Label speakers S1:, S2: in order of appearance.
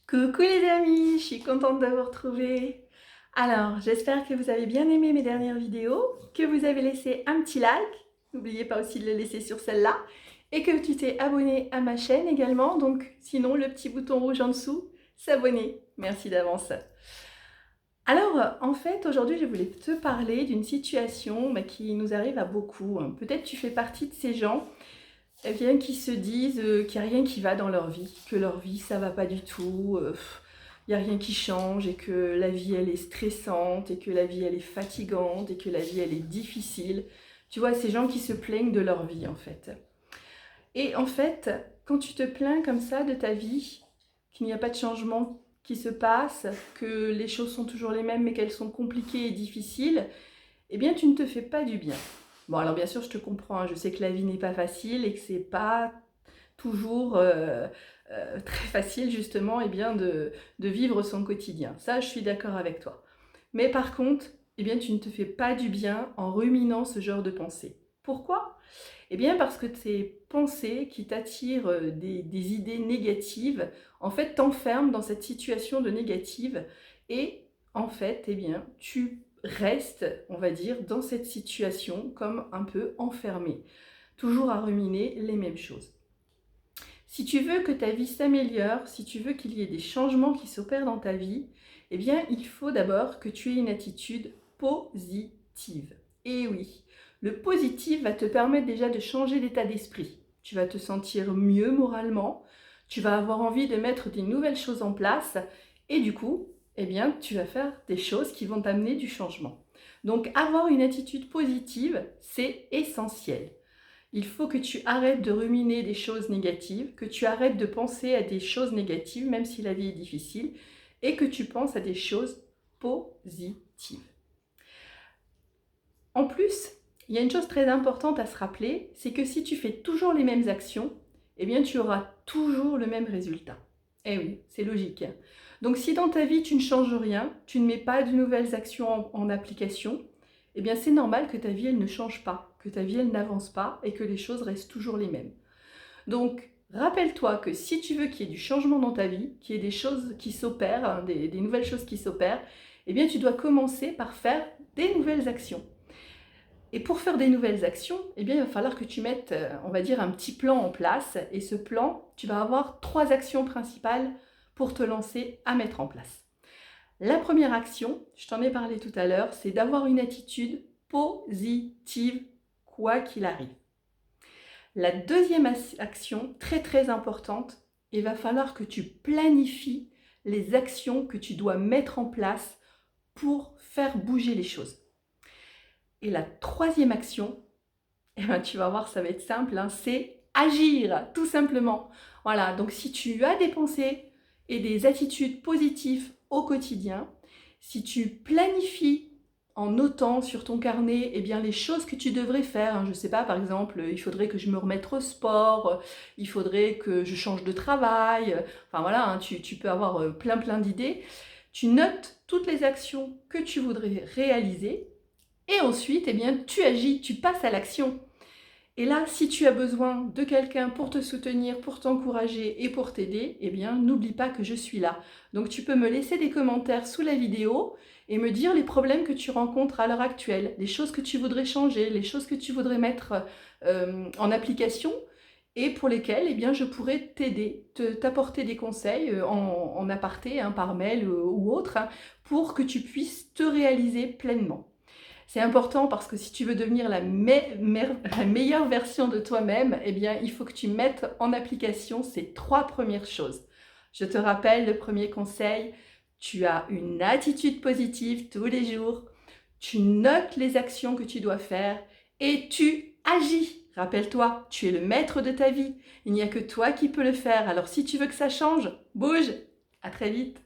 S1: Coucou les amis, je suis contente de vous retrouver. Alors, j'espère que vous avez bien aimé mes dernières vidéos, que vous avez laissé un petit like, n'oubliez pas aussi de le laisser sur celle-là, et que tu t'es abonné à ma chaîne également, donc sinon le petit bouton rouge en dessous, s'abonner. Merci d'avance. Alors, en fait, aujourd'hui, je voulais te parler d'une situation qui nous arrive à beaucoup, hein. Peut-être tu fais partie de ces gens qui se disent qu'il n'y a rien qui va dans leur vie, que leur vie ça va pas du tout, il n'y a rien qui change et que la vie elle est stressante et que la vie elle est fatigante et que la vie elle est difficile. Tu vois, ces gens qui se plaignent de leur vie en fait. Et en fait, quand tu te plains comme ça de ta vie, qu'il n'y a pas de changement qui se passe, que les choses sont toujours les mêmes mais qu'elles sont compliquées et difficiles, eh bien tu ne te fais pas du bien. Bon, alors bien sûr, je te comprends, hein, je sais que la vie n'est pas facile et que c'est pas toujours très facile justement de vivre son quotidien. Ça, je suis d'accord avec toi. Mais par contre, eh bien, tu ne te fais pas du bien en ruminant ce genre de pensées. Pourquoi? Eh bien parce que ces pensées qui t'attirent des idées négatives, en fait, t'enferment dans cette situation de négative et en fait, eh bien, tu restes, on va dire, dans cette situation comme un peu enfermé, toujours à ruminer les mêmes choses. Si tu veux que ta vie s'améliore, si tu veux qu'il y ait des changements qui s'opèrent dans ta vie, eh bien, il faut d'abord que tu aies une attitude positive. Et oui, le positif va te permettre déjà de changer d'état d'esprit. Tu vas te sentir mieux moralement, tu vas avoir envie de mettre des nouvelles choses en place et du coup, eh bien, tu vas faire des choses qui vont t'amener du changement. Donc, avoir une attitude positive, c'est essentiel. Il faut que tu arrêtes de ruminer des choses négatives, que tu arrêtes de penser à des choses négatives, même si la vie est difficile, et que tu penses à des choses positives. En plus, il y a une chose très importante à se rappeler, c'est que si tu fais toujours les mêmes actions, eh bien tu auras toujours le même résultat. Eh oui, c'est logique. Donc si dans ta vie tu ne changes rien, tu ne mets pas de nouvelles actions en application, eh bien c'est normal que ta vie elle ne change pas, que ta vie elle n'avance pas et que les choses restent toujours les mêmes. Donc rappelle-toi que si tu veux qu'il y ait du changement dans ta vie, qu'il y ait des choses qui s'opèrent, hein, des nouvelles choses qui s'opèrent, eh bien tu dois commencer par faire des nouvelles actions. Et pour faire des nouvelles actions, eh bien, il va falloir que tu mettes, on va dire, un petit plan en place. Et ce plan, tu vas avoir 3 actions principales pour te lancer à mettre en place. La première action, je t'en ai parlé tout à l'heure, c'est d'avoir une attitude positive, quoi qu'il arrive. La deuxième action, très très importante, il va falloir que tu planifies les actions que tu dois mettre en place pour faire bouger les choses. Et la troisième action, eh ben, tu vas voir, ça va être simple, hein, c'est agir, tout simplement. Voilà, donc si tu as des pensées et des attitudes positives au quotidien, si tu planifies en notant sur ton carnet eh bien, les choses que tu devrais faire, hein, je ne sais pas, par exemple, il faudrait que je me remette au sport, il faudrait que je change de travail, enfin voilà, hein, tu peux avoir plein d'idées. Tu notes toutes les actions que tu voudrais réaliser et ensuite, eh bien, tu agis, tu passes à l'action. Et là, si tu as besoin de quelqu'un pour te soutenir, pour t'encourager et pour t'aider, eh bien, n'oublie pas que je suis là. Donc, tu peux me laisser des commentaires sous la vidéo et me dire les problèmes que tu rencontres à l'heure actuelle, les choses que tu voudrais changer, les choses que tu voudrais mettre en application et pour lesquelles eh bien, je pourrais t'aider, t'apporter des conseils en aparté, hein, par mail ou autre, hein, pour que tu puisses te réaliser pleinement. C'est important parce que si tu veux devenir la meilleure version de toi-même, eh bien, il faut que tu mettes en application ces 3 premières choses. Je te rappelle le premier conseil, tu as une attitude positive tous les jours, tu notes les actions que tu dois faire et tu agis. Rappelle-toi, tu es le maître de ta vie. Il n'y a que toi qui peux le faire. Alors si tu veux que ça change, bouge. À très vite.